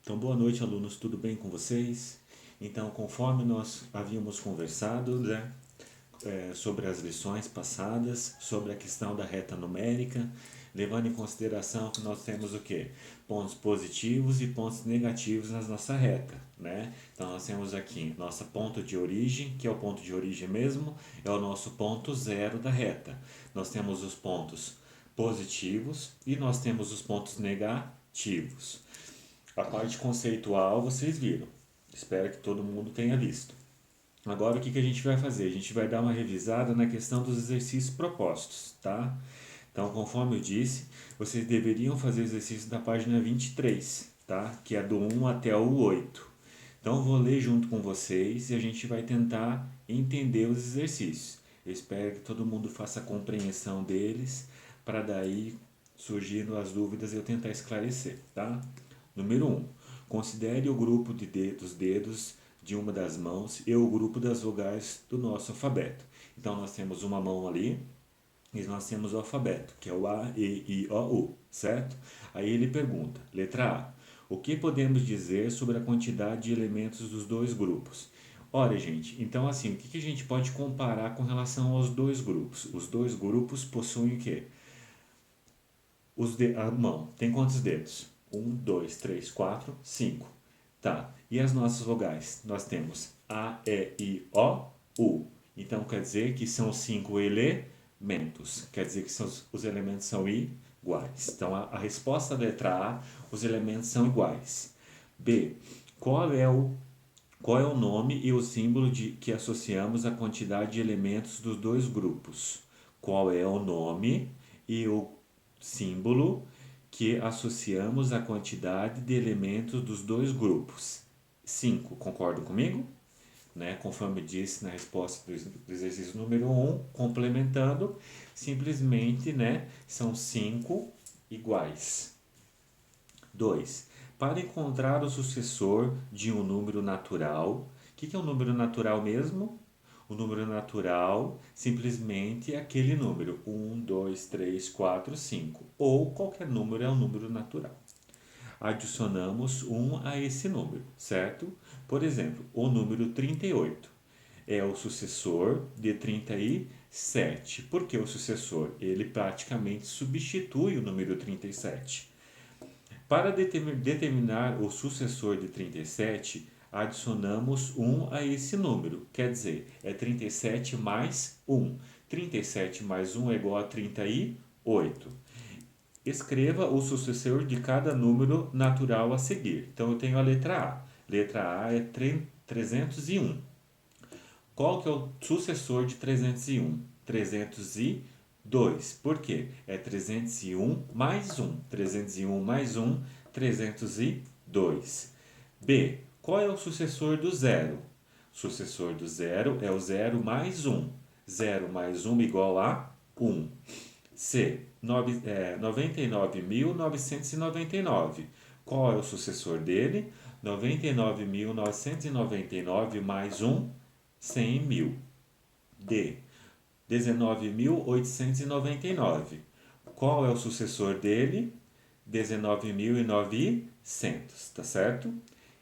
Então, boa noite, alunos, tudo bem com vocês? Então, conforme nós havíamos conversado, sobre as lições passadas, sobre a questão da reta numérica, levando em consideração que nós temos o quê? Pontos positivos e pontos negativos na nossa reta, né? Então, nós temos aqui nosso ponto de origem, que é o ponto de origem mesmo, é o nosso ponto zero da reta. Nós temos os pontos positivos e nós temos os pontos negativos. A parte conceitual vocês viram. Espero que todo mundo tenha visto. Agora o que a gente vai fazer? A gente vai dar uma revisada na questão dos exercícios propostos, tá? Então, conforme eu disse, vocês deveriam fazer o exercício da página 23, tá? Que é do 1 até o 8. Então, eu vou ler junto com vocês e a gente vai tentar entender os exercícios. Eu espero que todo mundo faça a compreensão deles, para daí, surgindo as dúvidas, eu tentar esclarecer, tá? Número 1. Considere o grupo dos dedos de uma das mãos e o grupo das vogais do nosso alfabeto. Então, nós temos uma mão ali e nós temos o alfabeto, que é o A, E, I, O, U, certo? Aí ele pergunta, letra A, o que podemos dizer sobre a quantidade de elementos dos dois grupos? Ora, gente, então assim, o que a gente pode comparar com relação aos dois grupos? Os dois grupos possuem o quê? A mão tem quantos dedos? 1, 2, 3, 4, 5. Tá. E as nossas vogais? Nós temos A, E, I, O, U. Então quer dizer que são 5 elementos. Quer dizer que os elementos são iguais. Então a resposta da letra A, os elementos são iguais. B. Qual é o nome e o símbolo que associamos à quantidade de elementos dos dois grupos? Qual é o nome e o símbolo que associamos à quantidade de elementos dos dois grupos? 5, concordam comigo? Né? Conforme disse na resposta do exercício número 1, complementando, simplesmente, né, são 5 iguais. 2. Para encontrar o sucessor de um número natural, o que é um número natural mesmo? O número natural simplesmente é aquele número, 1, 2, 3, 4, 5, ou qualquer número é um número natural. Adicionamos 1 a esse número, certo? Por exemplo, o número 38 é o sucessor de 37. Por que o sucessor? Ele praticamente substitui o número 37. Para determinar o sucessor de 37, adicionamos 1 a esse número, quer dizer, é 37 mais 1. 37 mais 1 é igual a 38. Escreva o sucessor de cada número natural a seguir. Então, eu tenho a letra A. Letra A é 301. Qual que é o sucessor de 301? 302. Por quê? É 301 mais 1. 301 mais 1, 302. B. Qual é o sucessor do zero? O sucessor do zero é o 0 mais 1. 0 mais 1 igual a 1. C. 99.999. Qual é o sucessor dele? 99.999 mais 1, 100.000. D. 19.899. Qual é o sucessor dele? 19.900, tá certo?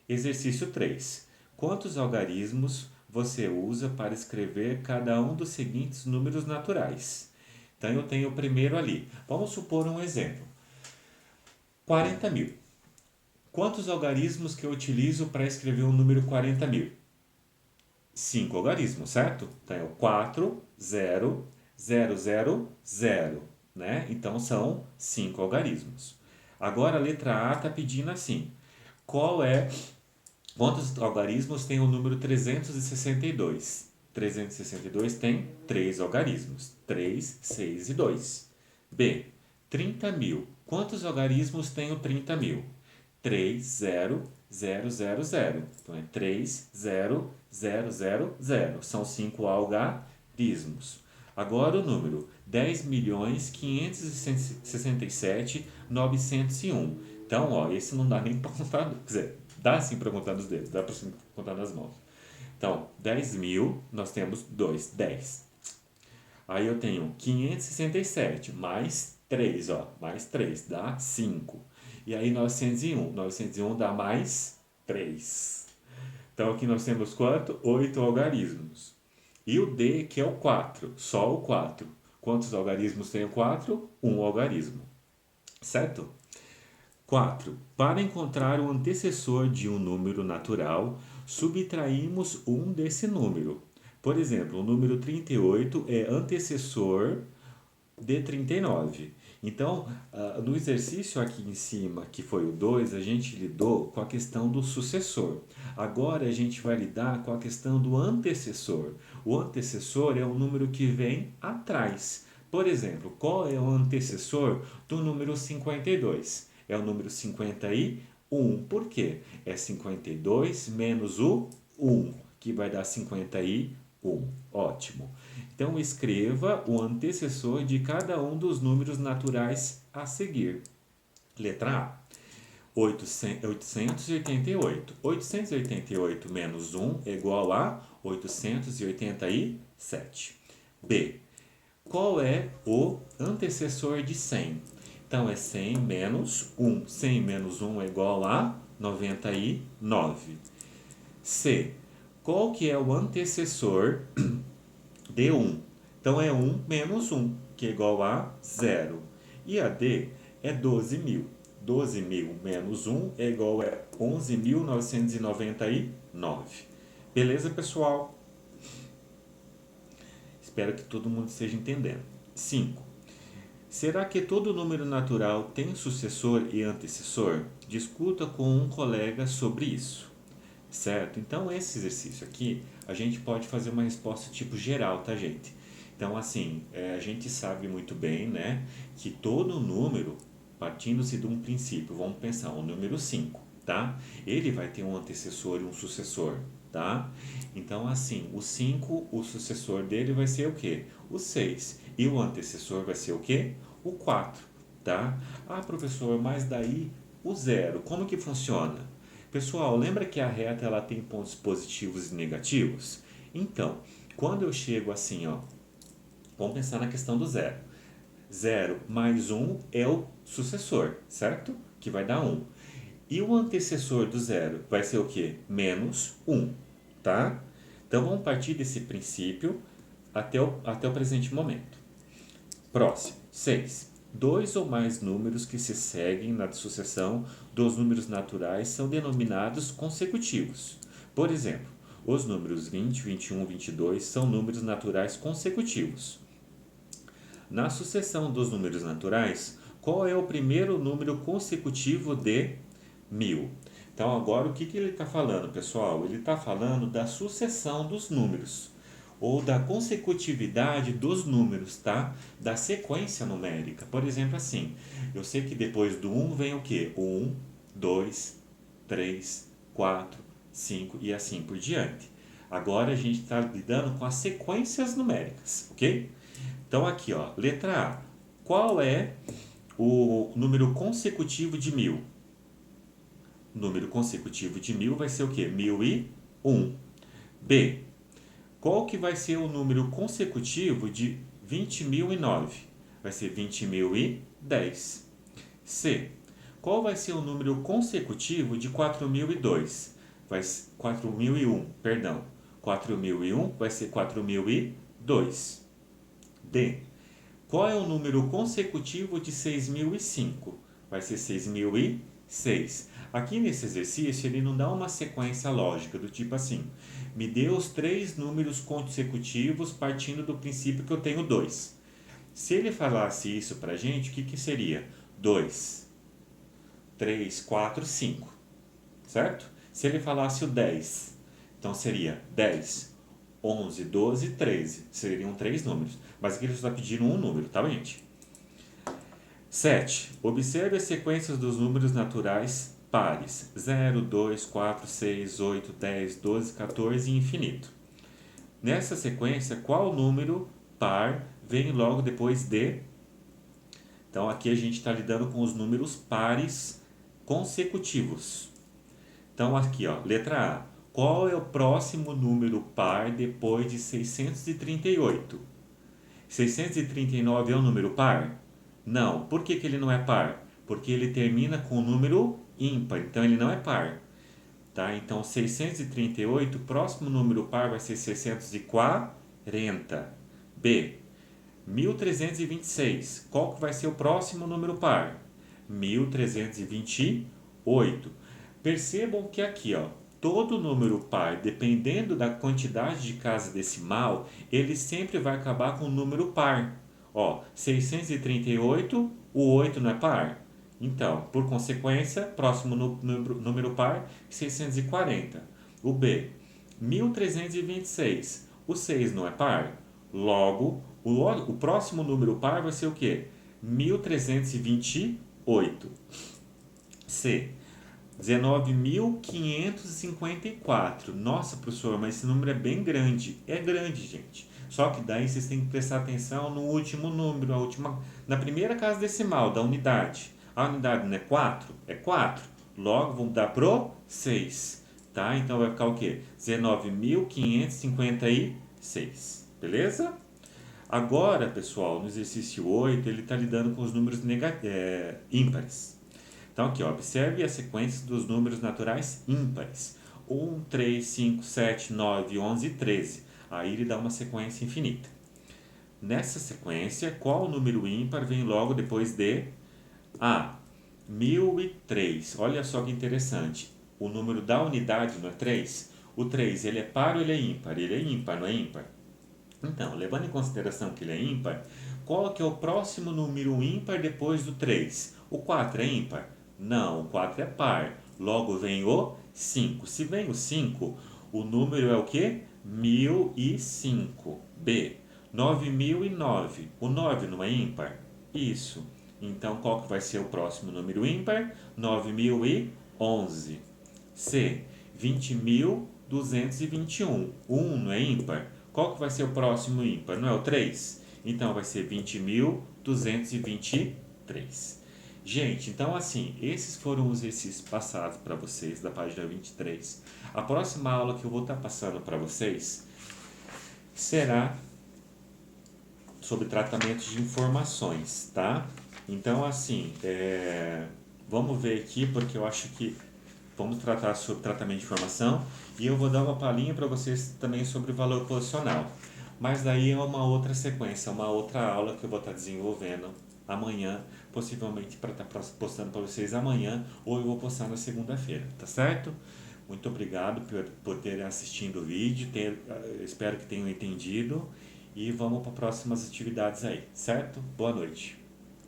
Exercício 3. Quantos algarismos você usa para escrever cada um dos seguintes números naturais? Então, eu tenho o primeiro ali. Vamos supor um exemplo. 40.000. Quantos algarismos que eu utilizo para escrever o número 40.000? 5 algarismos, certo? Então, é o 4, 0, 0, 0, 0. Né? Então, são 5 algarismos. Agora, a letra A está pedindo assim. Quantos algarismos tem o número 362? 362 tem 3 algarismos. 3, 6 e 2. B. 30.000. Quantos algarismos tem o 30.000? 3, 0, 0, 0, 0. Então, é 3, 0, 0, 0, 0. São 5 algarismos. Agora o número 10.567.901. Então, ó, esse não dá nem para contar. Quer dizer, dá sim para contar nos dedos, dá para contar nas mãos. Então, 10.000, nós temos 2, 10. Aí eu tenho 567 mais 3, ó, mais 3, dá 5. E aí 901. 901 dá mais 3. Então aqui nós temos quanto? 8 algarismos. E o D, que é o 4, só o 4. Quantos algarismos tem o 4? Um algarismo. Certo? 4. Para encontrar o antecessor de um número natural, subtraímos um desse número. Por exemplo, o número 38 é antecessor de 39. Então, no exercício aqui em cima, que foi o 2, a gente lidou com a questão do sucessor. Agora a gente vai lidar com a questão do antecessor. O antecessor é o número que vem atrás. Por exemplo, qual é o antecessor do número 52? É o número 51. Por quê? É 52 menos o 1, que vai dar 51. Ótimo. Então, escreva o antecessor de cada um dos números naturais a seguir. Letra A, 888. 888 menos 1 é igual a 887. B, qual é o antecessor de 100? Então, é 100 menos 1. 100 menos 1 é igual a 99. C, qual que é o antecessor de 1? Então, é 1 menos 1, que é igual a 0. E a D é 12.000. 12.000 menos 1 é igual a 11.999. Beleza, pessoal? Espero que todo mundo esteja entendendo. 5. Será que todo número natural tem sucessor e antecessor? Discuta com um colega sobre isso. Certo? Então, esse exercício aqui, a gente pode fazer uma resposta tipo geral, tá, gente? Então, assim, a gente sabe muito bem, né, que todo número, partindo-se de um princípio, vamos pensar, o número 5, tá? Ele vai ter um antecessor e um sucessor, tá? Então, assim, o 5, o sucessor dele vai ser o quê? O 6. E o antecessor vai ser o quê? O 4, tá? Ah, professor, mas daí o 0, como que funciona? Pessoal, lembra que a reta ela tem pontos positivos e negativos? Então, quando eu chego assim, ó, vamos pensar na questão do 0. 0 mais 1 é o sucessor, certo? Que vai dar 1. E o antecessor do 0 vai ser o quê? Menos 1, tá? Então, vamos partir desse princípio até o presente momento. Próximo, 6. Dois ou mais números que se seguem na sucessão dos números naturais são denominados consecutivos. Por exemplo, os números 20, 21, 22 são números naturais consecutivos. Na sucessão dos números naturais, qual é o primeiro número consecutivo de 1000? Então, agora o que ele está falando, pessoal? Ele está falando da sucessão dos números, ou da consecutividade dos números, tá? Da sequência numérica. Por exemplo, assim, eu sei que depois do 1 vem o quê? 1, 2, 3, 4, 5 e assim por diante. Agora a gente está lidando com as sequências numéricas, ok? Então aqui, ó, letra A. Qual é o número consecutivo de 1000? O número consecutivo de 1000 vai ser o quê? 1001. B. Qual que vai ser o número consecutivo de 20.009? Vai ser 20.010. C. Qual vai ser o número consecutivo de 4.002? Vai ser 4.001, perdão. 4.001 vai ser 4.002. D. Qual é o número consecutivo de 6.005? Vai ser 6.006. Aqui nesse exercício ele não dá uma sequência lógica do tipo assim, me dê os 3 números consecutivos partindo do princípio que eu tenho 2. Se ele falasse isso pra gente, o que seria? 2, 3, 4, 5, certo? Se ele falasse o 10, então seria 10, 11, 12, 13. Seriam 3 números. Mas aqui ele só está pedindo um número, tá, gente? 7. Observe as sequências dos números naturais pares. 0, 2, 4, 6, 8, 10, 12, 14 e infinito. Nessa sequência, qual número par vem logo depois de... Então, aqui a gente está lidando com os números pares consecutivos. Então, aqui, ó, letra A. Qual é o próximo número par depois de 638? 639 é um número par? Não. Por que ele não é par? Porque ele termina com o número ímpar, então ele não é par. Tá? Então, 638, o próximo número par vai ser 640. B. 1326, qual que vai ser o próximo número par? 1328. Percebam que aqui, ó, todo número par, dependendo da quantidade de casa decimal, ele sempre vai acabar com um número par. Ó, 638, o 8 não é par? Então, por consequência, próximo número par, 640. O B, 1326, o 6 não é par? Logo, o próximo número par vai ser o quê? 1328. C, 19.554. Nossa, professor, mas esse número é bem grande. É grande, gente. Só que daí vocês têm que prestar atenção no último número, na primeira casa decimal da unidade. A unidade não é 4? É 4. Logo, vamos dar pro 6. Tá? Então vai ficar o quê? 19.556. Beleza? Agora, pessoal, no exercício 8, ele está lidando com os números ímpares. Então, aqui, ó, observe a sequência dos números naturais ímpares. 1, 3, 5, 7, 9, 11 e 13. Aí ele dá uma sequência infinita. Nessa sequência, qual número ímpar vem logo depois de A? 1003. Olha só que interessante. O número da unidade não é 3? O 3, ele é par ou ele é ímpar? Ele é ímpar, não é ímpar? Então, levando em consideração que ele é ímpar, qual que é o próximo número ímpar depois do 3? O 4 é ímpar? Não, o 4 é par. Logo vem o 5. Se vem o 5, o número é o quê? 1005. B. 9009. O 9 não é ímpar? Isso. Então, qual que vai ser o próximo número ímpar? 9011. C. 20.221. O 1 não é ímpar? Qual que vai ser o próximo ímpar? Não é o 3? Então, vai ser 20.223. Gente, então assim, esses foram os exercícios passados para vocês da página 23. A próxima aula que eu vou estar passando para vocês será sobre tratamento de informações, tá? Então, assim, vamos ver aqui, porque eu acho que vamos tratar sobre tratamento de informação e eu vou dar uma palhinha para vocês também sobre valor posicional. Mas daí é uma outra sequência, uma outra aula que eu vou estar desenvolvendo amanhã, possivelmente para estar postando para vocês amanhã, ou eu vou postar na segunda-feira, tá certo? Muito obrigado por terem assistido o vídeo, espero que tenham entendido e vamos para próximas atividades aí, certo? Boa noite.